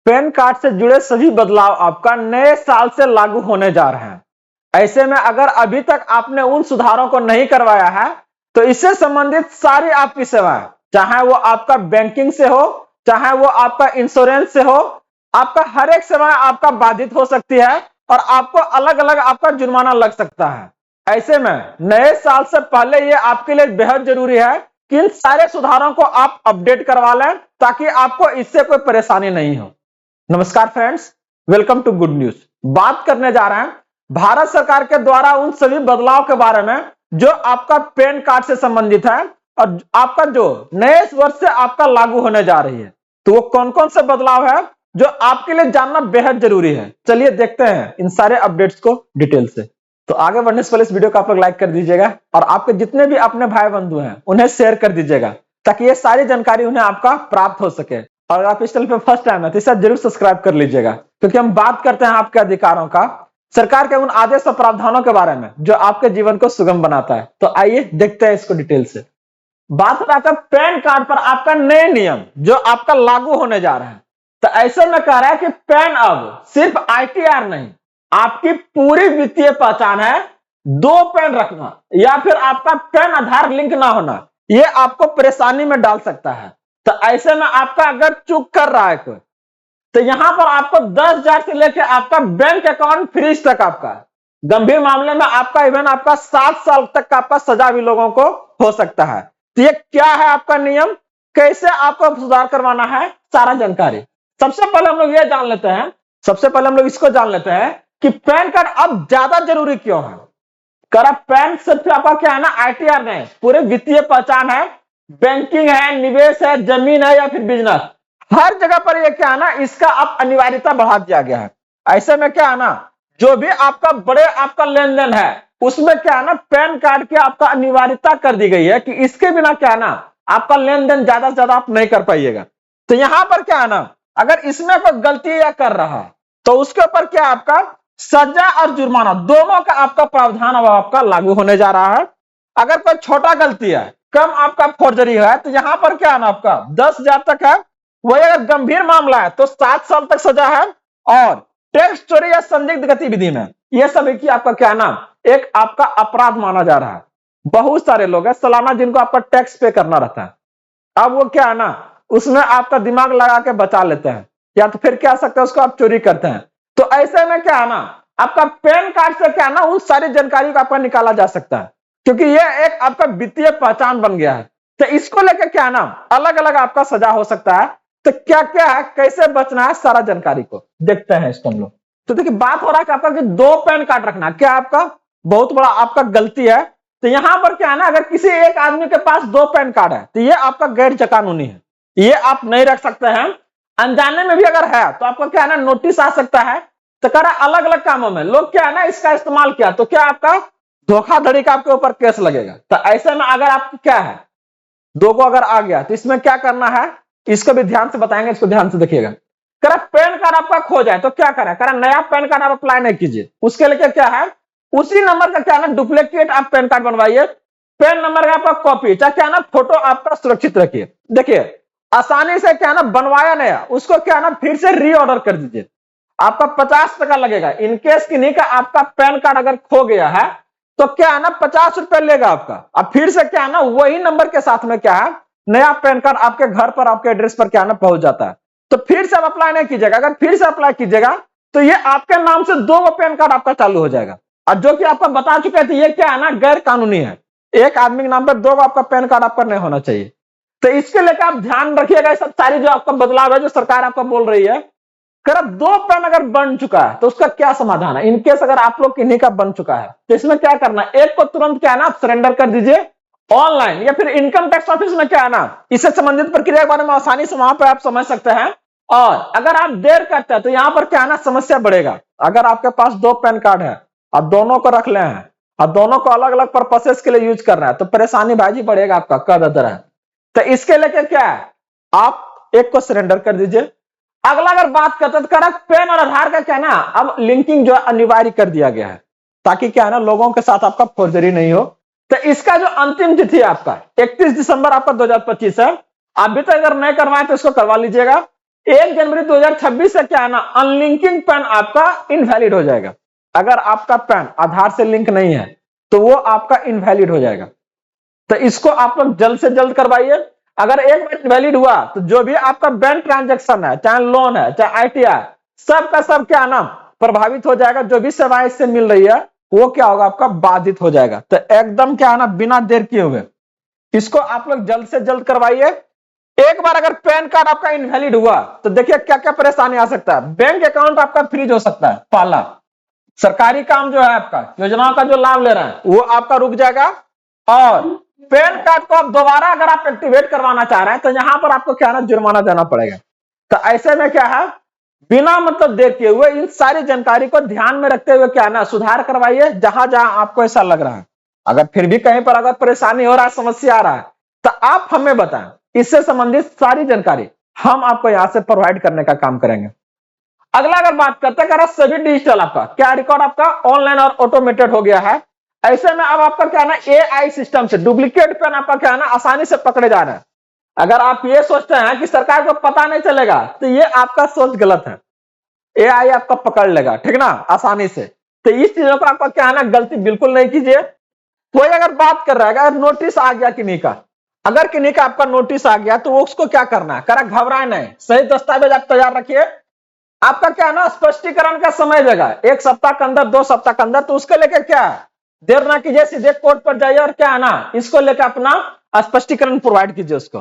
Pan card से जुड़े सभी बदलाव आपका नए साल से लागू होने जा रहे हैं। ऐसे में अगर अभी तक आपने उन सुधारों को नहीं करवाया है तो इससे संबंधित सारी आपकी सेवाएं, चाहे वो आपका बैंकिंग से हो, चाहे वो आपका इंश्योरेंस से हो, आपका हर एक सेवा आपका बाधित हो सकती है और आपको अलग अलग आपका जुर्माना लग सकता है। ऐसे में नए साल से पहले ये आपके लिए बेहद जरूरी है कि इन सारे सुधारों को आप अपडेट करवा लें ताकि आपको इससे कोई परेशानी नहीं हो। नमस्कार friends, welcome to good news. बात करने जा रहे हैं भारत सरकार के द्वारा उन सभी बदलाव के बारे में जो आपका पैन कार्ड से संबंधित है और आपका जो नए वर्ष से आपका लागू होने जा रही है। तो वो कौन कौन से बदलाव है जो आपके लिए जानना बेहद जरूरी है। चलिए देखते हैं इन सारे अपडेट्स को डिटेल से। तो आगे बढ़ने से पहले इस वीडियो को आप लोग लाइक कर दीजिएगा और आपके जितने भी अपने भाई बंधु हैं उन्हें शेयर कर दीजिएगा ताकि ये सारी जानकारी उन्हें आपका प्राप्त हो सके। और आप इस चैनल पे फर्स्ट टाइम है तो इसे जरूर सब्सक्राइब कर लीजिएगा क्योंकि हम बात करते हैं आपके अधिकारों का, सरकार के उन आदेश और प्रावधानों के बारे में जो आपके जीवन को सुगम बनाता है। तो आइए देखते हैं इसको डिटेल से। बात हो रहा है पैन कार्ड पर आपका नए नियम जो आपका लागू होने जा रहे हैं। तो ऐसे में कह रहा है कि पैन अब सिर्फ आईटीआर नहीं, आपकी पूरी वित्तीय पहचान है। 2 पैन रखना या फिर आपका पैन आधार लिंक ना होना ये आपको परेशानी में डाल सकता है। तो ऐसे में आपका अगर चूक कर रहा है कोई तो यहां पर आपको 10,000 से लेकर आपका बैंक अकाउंट फ्रीज तक, आपका गंभीर मामले में आपका इवन आपका 7 साल तक का आपका सजा भी लोगों को हो सकता है। तो ये क्या है आपका नियम, कैसे आपको सुधार करवाना है, सारा जानकारी सबसे पहले हम लोग ये जान लेते हैं। सबसे पहले हम लोग इसको जान लेते हैं कि पैन कार्ड अब ज्यादा जरूरी क्यों है। कर पैन सिर्फ आपका क्या है ना, आईटीआर नहीं, पूरे वित्तीय पहचान है, बैंकिंग है, निवेश है, जमीन है या फिर बिजनेस, हर जगह पर ये क्या है ना, इसका अब अनिवार्यता बढ़ा दिया गया है। ऐसे में क्या है ना, जो भी आपका बड़े आपका लेन देन है उसमें क्या है ना, पैन कार्ड की आपका अनिवार्यता कर दी गई है कि इसके बिना क्या है ना, आपका लेन देन ज्यादा से ज्यादा आप नहीं कर पाइएगा। तो यहां पर क्या है ना, अगर इसमें कोई गलती या कर रहा है तो उसके ऊपर क्या आपका सजा और जुर्माना दोनों का आपका प्रावधान अब आपका लागू होने जा रहा है। अगर कोई छोटा गलती है, कम आपका फोर्जरी है, तो यहां पर क्या है ना, आपका 10,000 तक है। वही अगर गंभीर मामला है तो 7 साल तक सजा है और टैक्स चोरी या संदिग्ध गतिविधि में यह सभी की आपका क्या है ना, एक आपका अपराध माना जा रहा है। बहुत सारे लोग हैं सालाना जिनको आपका टैक्स पे करना रहता है। अब वो क्या है ना, उसमें आपका दिमाग लगा के बचा लेते हैं या तो फिर क्या सकते हैं उसको आप चोरी करते हैं। तो ऐसे में क्या है ना, आपका पैन कार्ड से क्या है ना, उन सारी जानकारी को आपका निकाला जा सकता है क्योंकि यह एक आपका वित्तीय पहचान बन गया है। तो इसको लेकर क्या है ना, अलग अलग आपका सजा हो सकता है। तो क्या क्या है, कैसे बचना है, सारा जानकारी को देखते हैं इसको हम लोग। तो देखिए बात हो रहा है कि आपका कि 2 पैन कार्ड रखना क्या आपका बहुत बड़ा आपका गलती है। तो यहां पर क्या है ना, अगर किसी एक आदमी के पास 2 पैन कार्ड है तो ये आपका गैर कानूनी है, ये आप नहीं रख सकते हैं। अनजाने में भी अगर है तो आपको क्या है ना, नोटिस आ सकता है। तो कह रहा अलग अलग कामों में लोग क्या है ना इसका इस्तेमाल किया तो क्या आपका धोखाधड़ी का आपके ऊपर केस लगेगा। तो ऐसे में अगर आपको क्या है 2 को अगर आ गया तो इसमें क्या करना है, इसको भी ध्यान से बताएंगे, इसको ध्यान से देखिएगा। कह पैन कार्ड आपका खो जाए तो क्या करें, कह नया पैन कार्ड आप अप्लाई नहीं कीजिए, उसके लिए क्या है, उसी नंबर का क्या है ना डुप्लीकेट आप पैन कार्ड बनवाइए। पैन नंबर का आपका कॉपी चाहे क्या है ना फोटो आपका सुरक्षित रखिए। देखिए आसानी से क्या है ना बनवाया नया उसको क्या है ना फिर से रीऑर्डर कर दीजिए, आपका 50 टका लगेगा। इनकेस की नहीं का आपका पैन कार्ड अगर खो गया है तो क्या है ना 50 रुपए लेगा आपका। अब फिर से क्या है ना वही नंबर के साथ में क्या है नया पैन कार्ड आपके घर पर आपके एड्रेस पर क्या है ना पहुंच जाता है। तो फिर से आप अप्लाई नहीं कीजिएगा, अगर फिर से अप्लाई कीजिएगा तो ये आपके नाम से 2 पैन कार्ड आपका चालू हो जाएगा। और जो कि आपको बता चुके थे ये क्या है ना गैर कानूनी है, एक आदमी के नाम पर 2 आपका पैन कार्ड आपका नहीं होना चाहिए। तो इसके लेकर आप ध्यान रखिएगा, सब सारी जो आपका बदलाव है जो सरकार आपका बोल रही है। कर 2 पैन अगर बन चुका है तो उसका क्या समाधान है। इनकेस अगर आप लोग किन्हीं का बन चुका है तो इसमें क्या करना है, एक को तुरंत क्या है ना आप सरेंडर कर दीजिए ऑनलाइन या फिर इनकम टैक्स ऑफिस में क्या है ना इससे संबंधित प्रक्रिया के बारे में आसानी से वहां पर आप समझ सकते हैं। और अगर आप देर करते हैं तो यहां पर क्या है ना समस्या बढ़ेगा। अगर आपके पास 2 पैन कार्ड है आप दोनों को रख ले हैं और दोनों को अलग अलग पर्पसेस के लिए यूज कर रहे हैं तो परेशानी भाजी बढ़ेगा आपका कद है। तो इसके लेके क्या है, आप एक को सरेंडर कर दीजिए। अगला अगर बात करते तो करा पैन और आधार का क्या ना अब लिंकिंग जो है अनिवार्य कर दिया गया है ताकि क्या है ना लोगों के साथ आपका फोर्जरी नहीं हो। तो इसका जो अंतिम तिथि आपका 31 दिसंबर आपका 2025 है। अभी तक अगर नहीं करवाए तो इसको करवा लीजिएगा। 1 जनवरी 2026 से क्या है ना, अनलिंकिंग पैन आपका इनवैलिड हो जाएगा। अगर आपका पैन आधार से लिंक नहीं है तो वो आपका इनवैलिड हो जाएगा। तो इसको आप लोग जल्द से जल्द करवाइए। अगर एक बार इनवैलिड हुआ तो जो भी आपका बैंक ट्रांजैक्शन है, चाहे लोन है, चाहे ITI, सब का सब क्या नाम प्रभावित हो जाएगा। जो भी सेवाएं इससे मिल रही है वो क्या होगा, आपका बाधित हो जाएगा। तो एकदम क्या है ना, बिना देर किए हुए इसको आप लोग जल्द से जल्द करवाइए। एक बार अगर पैन कार्ड आपका इनवैलिड हुआ तो देखिए क्या क्या परेशानी आ सकता है। बैंक अकाउंट आपका फ्रीज हो सकता है, पहला। सरकारी काम जो है आपका, योजनाओं का जो लाभ ले रहे हैं वो आपका रुक जाएगा। और पैन कार्ड को आप दोबारा अगर आप एक्टिवेट करवाना चाह रहे हैं तो यहां पर आपको क्या है ना, जुर्माना देना पड़ेगा। तो ऐसे में क्या है, बिना मतलब देर किए हुए इन सारी जानकारी को ध्यान में रखते हुए क्या है ना, सुधार करवाइए जहां जहां आपको ऐसा लग रहा है। अगर फिर भी कहीं पर अगर परेशानी हो रहा है, समस्या आ रहा है, तो आप हमें बताएं। इससे संबंधित सारी जानकारी हम आपको यहां से प्रोवाइड करने का काम करेंगे। अगला अगर बात करते हैं, सभी डिजिटल आपका क्या रिकॉर्ड आपका ऑनलाइन और ऑटोमेटेड हो गया है। ऐसे में अब आपका क्या है ना, AI सिस्टम से डुप्लीकेट पेन आपका क्या है ना, आसानी से पकड़े जा रहे हैं। अगर आप ये सोचते हैं कि सरकार को पता नहीं चलेगा तो ये आपका सोच गलत है। AI आपका पकड़ लेगा, ठीक ना, आसानी से। तो इस चीजों को आपका क्या है ना, गलती बिल्कुल नहीं कीजिए। कोई अगर बात कर रहा है, अगर नोटिस आ गया किन्हीं का, अगर किन्हीं का आपका नोटिस आ गया तो वो उसको क्या करना है, करा घबराए नहीं, सही दस्तावेज आप तैयार रखिए। आपका क्या है ना, स्पष्टीकरण का समय देगा 1 सप्ताह के अंदर, 2 सप्ताह के अंदर। तो उसके लेकर क्या है, देर ना कीजिए, सीधे कोर्ट पर जाइए और क्या है ना, इसको लेकर अपना स्पष्टीकरण प्रोवाइड कीजिए उसको।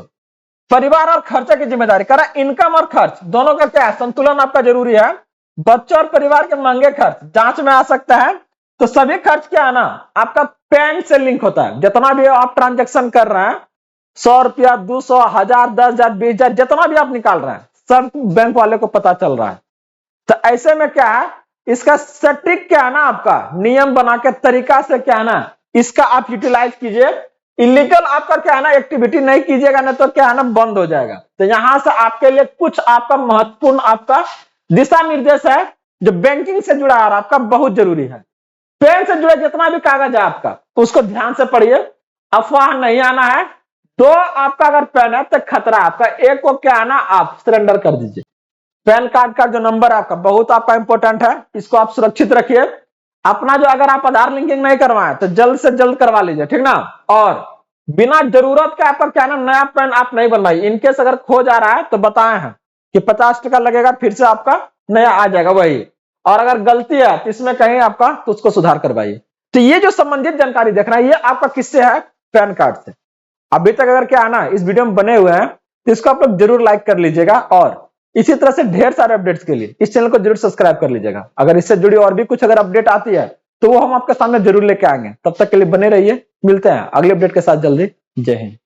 परिवार और खर्चे की जिम्मेदारी, करा इनकम और खर्च दोनों का क्या है, संतुलन आपका जरूरी है। बच्चों और परिवार के महंगे खर्च जांच में आ सकता है। तो सभी खर्च क्या है ना, आपका पैन से लिंक होता है। जितना भी आप ट्रांजेक्शन कर रहे हैं, 100 रुपया, 200, 1000, 10,000, 20,000, जितना भी आप निकाल रहे हैं, सब बैंक वाले को पता चल रहा है। तो ऐसे में क्या है, इसका सटीक क्या है ना, आपका नियम बना के तरीका से क्या है ना, इसका आप यूटिलाइज कीजिए। इलीगल आपका क्या है ना, एक्टिविटी नहीं कीजिएगा, ना तो क्या है ना, बंद हो जाएगा। तो यहां से आपके लिए कुछ आपका महत्वपूर्ण आपका दिशा निर्देश है जो बैंकिंग से जुड़ा है, आपका बहुत जरूरी है। पैन से जुड़े जितना भी कागज है आपका, तो उसको ध्यान से पढ़िए, अफवाह नहीं आना है। 2 आपका अगर पैन है तो खतरा आपका, एक को क्या है ना, आप सरेंडर कर दीजिए। पैन कार्ड का जो नंबर है आपका बहुत आपका इंपॉर्टेंट है, इसको आप सुरक्षित रखिए। अपना जो अगर आप आधार लिंकिंग नहीं करवाएं तो जल्द से जल्द करवा लीजिए, ठीक ना। और बिना जरूरत के आपका क्या ना, नया पैन आप नहीं बनवाइए। इनकेस अगर खो जा रहा है तो बताए हैं कि 50 टका लगेगा, फिर से आपका नया आ जाएगा वही। और अगर गलती है तो इसमें कहीं आपका, तो उसको सुधार करवाइए। तो ये जो संबंधित जानकारी देखना है, ये आपका किससे है, पैन कार्ड से। अभी तक अगर क्या है ना, इस वीडियो में बने हुए हैं तो इसको आप लोग जरूर लाइक कर लीजिएगा। और इसी तरह से ढेर सारे अपडेट्स के लिए इस चैनल को जरूर सब्सक्राइब कर लीजिएगा। अगर इससे जुड़ी और भी कुछ अगर अपडेट आती है तो वो हम आपके सामने जरूर लेके आएंगे। तब तक के लिए बने रहिए, मिलते हैं अगले अपडेट के साथ जल्दी। जय हिंद।